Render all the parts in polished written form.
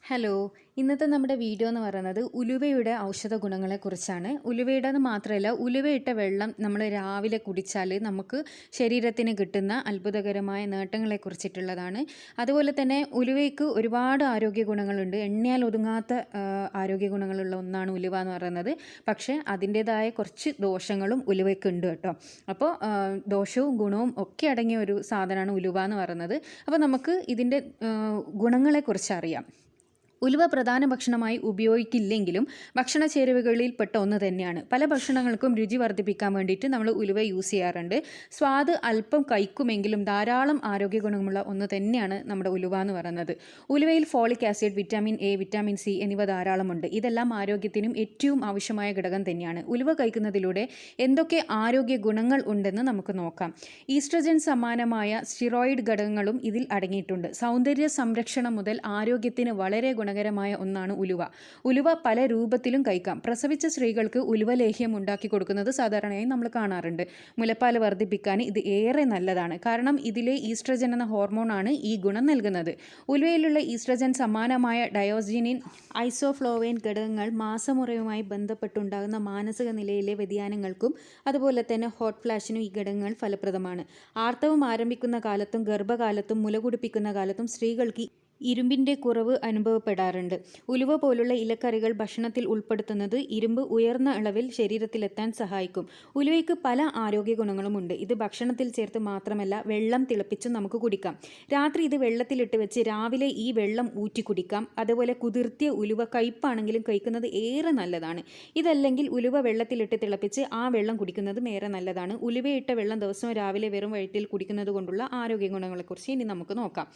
Hello, ഇന്നത്തെ നമ്മുടെ video എന്ന് പറയുന്നത് ഉലുവയുടെ ഔഷധ ഗുണങ്ങളെക്കുറിച്ചാണ്. ഉലുവയുടേത് മാത്രമല്ല, ഉലുവയിട്ട വെള്ളം നമ്മൾ രാവിലെ കുടിച്ചാൽ നമുക്ക് ശരീരത്തിന് കിട്ടുന്ന അത്ഭുതകരമായ നേട്ടങ്ങളെക്കുറിച്ചിട്ടുള്ളതാണ്. അതുപോലെ തന്നെ ഉലുവയ്ക്ക് ഒരുപാട് ആരോഗ്യ ഗുണങ്ങളുണ്ട്. എണ്ണിയാൽ ഒതുങ്ങാത്ത ആരോഗ്യ ഗുണങ്ങളുള്ള ഒന്നാണ് ഉലുവ എന്ന് പറയുന്നത്. പക്ഷേ അതിൻ്റേതായ കുറച്ച് ദോഷങ്ങളും ഉലുവയ്ക്ക് ഉണ്ട് കേട്ടോ. അപ്പോൾ ദോഷവും ഗുണവും ഒക്കെ അടങ്ങിയ ഒരു സാധനമാണ് ഉലുവ എന്ന് പറയുന്നത്. അപ്പോൾ നമുക്ക് ഇതിൻ്റെ ഗുണങ്ങളെക്കുറിച്ച് അറിയാം. ഉലുവ പ്രധാന ഭക്ഷണമായി ഉപയോഗിക്കില്ലെങ്കിലും ഭക്ഷണ ചേരുവകളിൽ പെട്ട ഒന്ന് തന്നെയാണ്. പല ഭക്ഷണങ്ങൾക്കും രുചി വർദ്ധിപ്പിക്കാൻ വേണ്ടിയിട്ട് നമ്മൾ ഉലുവ യൂസ് ചെയ്യാറുണ്ട്. സ്വാദ് അല്പം കഴിക്കുമെങ്കിലും ധാരാളം ആരോഗ്യ ഗുണമുള്ള ഒന്ന് തന്നെയാണ് നമ്മുടെ ഉലുവ എന്ന് പറയുന്നത്. ഉലുവയിൽ folic acid, vitamin A, vitamin C എന്നിവ ധാരാളമുണ്ട്. ഇതെല്ലാം ആരോഗ്യത്തിനും ഏറ്റവും ആവശ്യമായ ഘടകം തന്നെയാണ്. ഉലുവ കഴിക്കുന്നതിലൂടെ എന്തൊക്കെ ആരോഗ്യ ഗുണങ്ങൾ ഉണ്ടെന്ന് നമുക്ക് നോക്കാം. ഈസ്ട്രജൻ സമാനമായ സ്റ്റിറോയിഡ് ഘടകങ്ങളും ഇതിൽ അടങ്ങിയിട്ടുണ്ട്. സൗന്ദര്യ സംരക്ഷണം മുതൽ ആരോഗ്യത്തിന് വളരെ ഗുണകരമായ ഒന്നാണ് ഉലുവ. ഉലുവ പല രൂപത്തിലും കഴിക്കാം. പ്രസവിച്ച സ്ത്രീകൾക്ക് ഉലുവ ലേഹ്യം ഉണ്ടാക്കി കൊടുക്കുന്നത് സാധാരണയായി നമ്മൾ കാണാറുണ്ട്. മുലപ്പാൽ വർദ്ധിപ്പിക്കാൻ ഇത് ഏറെ നല്ലതാണ്. കാരണം ഇതിലെ ഈസ്ട്രജൻ എന്ന ഹോർമോണാണ് ഈ ഗുണം നൽകുന്നത്. ഉലുവയിലുള്ള ഈസ്ട്രജൻ സമാനമായ ഡയോസിനിൻ, ഐസോഫ്ലോവേൻ ഘടകങ്ങൾ മാസമുറയുമായി ബന്ധപ്പെട്ടുണ്ടാകുന്ന മാനസിക നിലയിലെ വ്യതിയാനങ്ങൾക്കും അതുപോലെ തന്നെ ഹോട്ട് ഫ്ലാഷിനും ഈ ഘടകങ്ങൾ ഫലപ്രദമാണ്. ആർത്തവം ആരംഭിക്കുന്ന കാലത്തും ഗർഭകാലത്തും മുല കുടിപ്പിക്കുന്ന കാലത്തും സ്ത്രീകൾക്ക് ഇരുമ്പിൻ്റെ കുറവ് അനുഭവപ്പെടാറുണ്ട്. ഉലുവ പോലുള്ള ഇലക്കറികൾ ഭക്ഷണത്തിൽ ഉൾപ്പെടുത്തുന്നത് ഇരുമ്പ് ഉയർന്ന അളവിൽ ശരീരത്തിലെത്താൻ സഹായിക്കും. ഉലുവയ്ക്ക് പല ആരോഗ്യ ഗുണങ്ങളുമുണ്ട്. ഇത് ഭക്ഷണത്തിൽ ചേർത്ത് മാത്രമല്ല വെള്ളം തിളപ്പിച്ചും നമുക്ക് കുടിക്കാം. രാത്രി ഇത് വെള്ളത്തിലിട്ട് വെച്ച് രാവിലെ ഈ വെള്ളം ഊറ്റി കുടിക്കാം. അതുപോലെ കുതിർത്തിയ ഉലുവ കയ്പാണെങ്കിലും കഴിക്കുന്നത് ഏറെ നല്ലതാണ്. ഇതല്ലെങ്കിൽ ഉലുവ വെള്ളത്തിലിട്ട് തിളപ്പിച്ച് ആ വെള്ളം കുടിക്കുന്നതും ഏറെ നല്ലതാണ്. ഉലുവയിട്ട വെള്ളം ദിവസവും രാവിലെ വെറും വയറ്റിൽ കുടിക്കുന്നത് കൊണ്ടുള്ള ആരോഗ്യ ഗുണങ്ങളെക്കുറിച്ച് ഇനി നമുക്ക് നോക്കാം.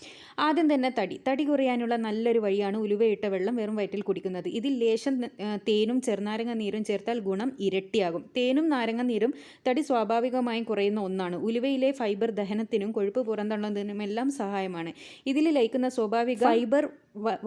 ആദ്യം തന്നെ തടി കുറയാനുള്ള നല്ലൊരു വഴിയാണ് ഉലുവയിട്ട വെള്ളം വെറും വയറ്റിൽ കുടിക്കുന്നത്. ഇതിൽ ലേശം തേനും ചെറുനാരങ്ങ നീരും ചേർത്താൽ ഗുണം ഇരട്ടിയാകും. തേനും നാരങ്ങ നീരും തടി സ്വാഭാവികമായും കുറയുന്ന ഒന്നാണ്. ഉലുവയിലെ ഫൈബർ ദഹനത്തിനും കൊഴുപ്പ് പുറന്തള്ളുന്നതിനുമെല്ലാം സഹായമാണ്. ഇതിൽ ലയിക്കുന്ന സ്വാഭാവിക ഫൈബർ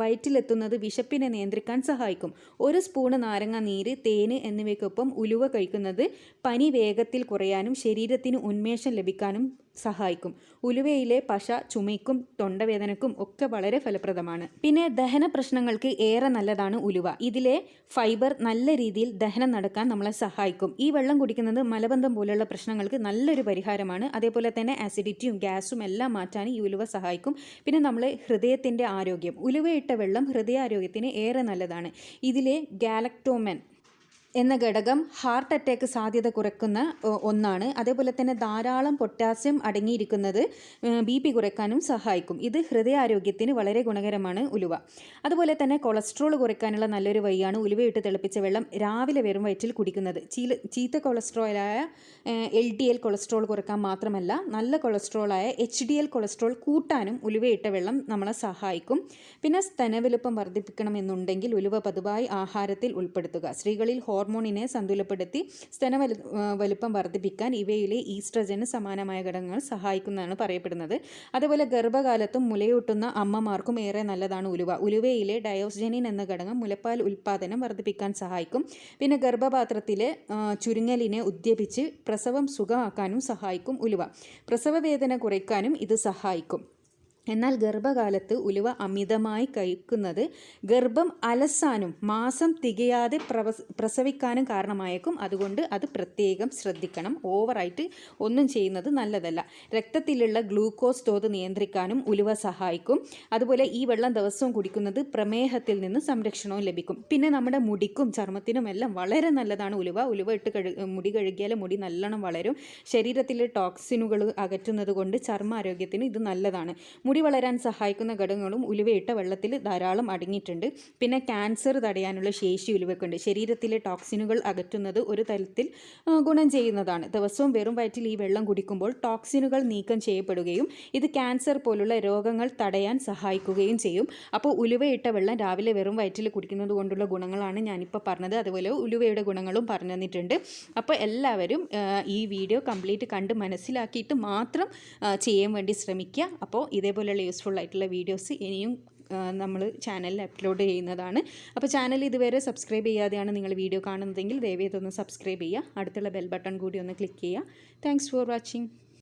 വയറ്റിലെത്തുന്നത് വിശപ്പിനെ നിയന്ത്രിക്കാൻ സഹായിക്കും. ഒരു സ്പൂണ് നാരങ്ങ നീര്, തേന് എന്നിവയ്ക്കൊപ്പം ഉലുവ കഴിക്കുന്നത് പനി വേഗത്തിൽ കുറയാനും ശരീരത്തിന് ഉന്മേഷം ലഭിക്കാനും സഹായിക്കും. ഉലുവയിലെ പശ ചുമയ്ക്കും തൊണ്ടവേദനക്കും ഒക്കെ വളരെ ഫലപ്രദമാണ്. പിന്നെ ദഹന പ്രശ്നങ്ങൾക്ക് ഏറെ നല്ലതാണ് ഉലുവ. ഇതിലെ ഫൈബർ നല്ല രീതിയിൽ ദഹനം നടക്കാൻ നമ്മളെ സഹായിക്കും. ഈ വെള്ളം കുടിക്കുന്നത് മലബന്ധം പോലുള്ള പ്രശ്നങ്ങൾക്ക് നല്ലൊരു പരിഹാരമാണ്. അതേപോലെ തന്നെ ആസിഡിറ്റിയും ഗ്യാസും എല്ലാം മാറ്റാൻ ഈ ഉലുവ സഹായിക്കും. പിന്നെ നമ്മളെ ഹൃദയത്തിൻ്റെ ആരോഗ്യം. ഉലുവയിട്ട വെള്ളം ഹൃദയാരോഗ്യത്തിന് ഏറെ നല്ലതാണ്. ഇതിലെ ഗാലക്ടോമൻ എന്ന ഘടകം ഹാർട്ട് അറ്റാക്ക് സാധ്യത കുറയ്ക്കുന്ന ഒന്നാണ്. അതേപോലെ തന്നെ ധാരാളം പൊട്ടാസ്യം അടങ്ങിയിരിക്കുന്നത് BP കുറയ്ക്കാനും സഹായിക്കും. ഇത് ഹൃദയാരോഗ്യത്തിന് വളരെ ഗുണകരമാണ് ഉലുവ. അതുപോലെ തന്നെ കൊളസ്ട്രോൾ കുറയ്ക്കാനുള്ള നല്ലൊരു വഴിയാണ് ഉലുവയിട്ട് തിളപ്പിച്ച വെള്ളം രാവിലെ വെറും വയറ്റിൽ കുടിക്കുന്നത്. ചീത്ത കൊളസ്ട്രോളായ LDL കൊളസ്ട്രോൾ കുറയ്ക്കാൻ മാത്രമല്ല നല്ല കൊളസ്ട്രോളായ HDL കൊളസ്ട്രോൾ കൂട്ടാനും ഉലുവയിട്ട വെള്ളം നമ്മളെ സഹായിക്കും. പിന്നെ സ്തനവലുപ്പം വർദ്ധിപ്പിക്കണമെന്നുണ്ടെങ്കിൽ ഉലുവ പതിവായി ആഹാരത്തിൽ ഉൾപ്പെടുത്തുക. സ്ത്രീകളിൽ ഹോർമോണിനെ സന്തുലപ്പെടുത്തി വലുപ്പം വർദ്ധിപ്പിക്കാൻ ഇവയിലെ ഈസ്ട്രജന് സമാനമായ ഘടകങ്ങൾ സഹായിക്കുന്നതാണ് പറയപ്പെടുന്നത്. അതുപോലെ ഗർഭകാലത്തും മുലയൂട്ടുന്ന അമ്മമാർക്കും ഏറെ നല്ലതാണ് ഉലുവ. ഉലുവയിലെ ഡയോസിനിൻ എന്ന ഘടകം മുലപ്പാൽ ഉൽപ്പാദനം വർദ്ധിപ്പിക്കാൻ സഹായിക്കും. പിന്നെ ഗർഭപാത്രത്തിലെ ചുരുങ്ങലിനെ ഉദ്യപിച്ച് പ്രസവം സുഖമാക്കാനും സഹായിക്കും ഉലുവ. പ്രസവവേദന കുറയ്ക്കാനും ഇത് സഹായിക്കും. എന്നാൽ ഗർഭകാലത്ത് ഉലുവ അമിതമായി കഴിക്കുന്നത് ഗർഭം അലസാനും മാസം തികയാതെ പ്രസവിക്കാനും കാരണമായേക്കും. അതുകൊണ്ട് അത് പ്രത്യേകം ശ്രദ്ധിക്കണം. ഓവറായിട്ട് ഒന്നും ചെയ്യുന്നത് നല്ലതല്ല. രക്തത്തിലുള്ള ഗ്ലൂക്കോസ് തോത് നിയന്ത്രിക്കാനും ഉലുവ സഹായിക്കും. അതുപോലെ ഈ വെള്ളം ദിവസവും കുടിക്കുന്നത് പ്രമേഹത്തിൽ നിന്ന് സംരക്ഷണവും ലഭിക്കും. പിന്നെ നമ്മുടെ മുടിക്കും ചർമ്മത്തിനും എല്ലാം വളരെ നല്ലതാണ് ഉലുവ. ഉലുവ ഇട്ട് മുടി കഴുകിയാൽ മുടി നല്ലോണം വളരും. ശരീരത്തിലെ ടോക്സിനുകൾ അകറ്റുന്നത് കൊണ്ട് ചർമ്മാരോഗ്യത്തിന് ഇത് നല്ലതാണ്. മുടി വളരാൻ സഹായിക്കുന്ന ഘടകങ്ങളും ഉലുവയിട്ട വെള്ളത്തിൽ ധാരാളം അടങ്ങിയിട്ടുണ്ട്. പിന്നെ ക്യാൻസർ തടയാനുള്ള ശേഷി ഉലുവയ്ക്കുണ്ട്. ശരീരത്തിലെ ടോക്സിനുകൾ അകറ്റുന്നത് ഒരു തരത്തിൽ ഗുണം ചെയ്യുന്നതാണ്. ദിവസവും വെറും വയറ്റിൽ ഈ വെള്ളം കുടിക്കുമ്പോൾ ടോക്സിനുകൾ നീക്കം ചെയ്യപ്പെടുകയും ഇത് ക്യാൻസർ പോലുള്ള രോഗങ്ങൾ തടയാൻ സഹായിക്കുകയും ചെയ്യും. അപ്പോൾ ഉലുവയിട്ട വെള്ളം രാവിലെ വെറും വയറ്റിൽ കുടിക്കുന്നത് കൊണ്ടുള്ള ഗുണങ്ങളാണ് ഞാനിപ്പോൾ പറഞ്ഞത്. അതുപോലെ ഉലുവയുടെ ഗുണങ്ങളും പറഞ്ഞു തന്നിട്ടുണ്ട്. അപ്പോൾ എല്ലാവരും ഈ വീഡിയോ കംപ്ലീറ്റ് കണ്ട് മനസ്സിലാക്കിയിട്ട് മാത്രം ചെയ്യാൻ വേണ്ടി ശ്രമിക്കുക. അപ്പോൾ ഇതേപോലെ യൂസ്ഫുൾ ആയിട്ടുള്ള വീഡിയോസ് ഇനിയും നമ്മൾ ചാനലിൽ അപ്ലോഡ് ചെയ്യുന്നതാണ്. അപ്പോൾ ചാനൽ ഇതുവരെ സബ്സ്ക്രൈബ് ചെയ്യാതെയാണ് നിങ്ങൾ വീഡിയോ കാണുന്നതെങ്കിൽ ദയവേതൊന്ന് സബ്സ്ക്രൈബ് ചെയ്യുക. അടുത്തുള്ള ബെൽ ബട്ടൺ കൂടി ഒന്ന് ക്ലിക്ക് ചെയ്യുക. Thanks for watching.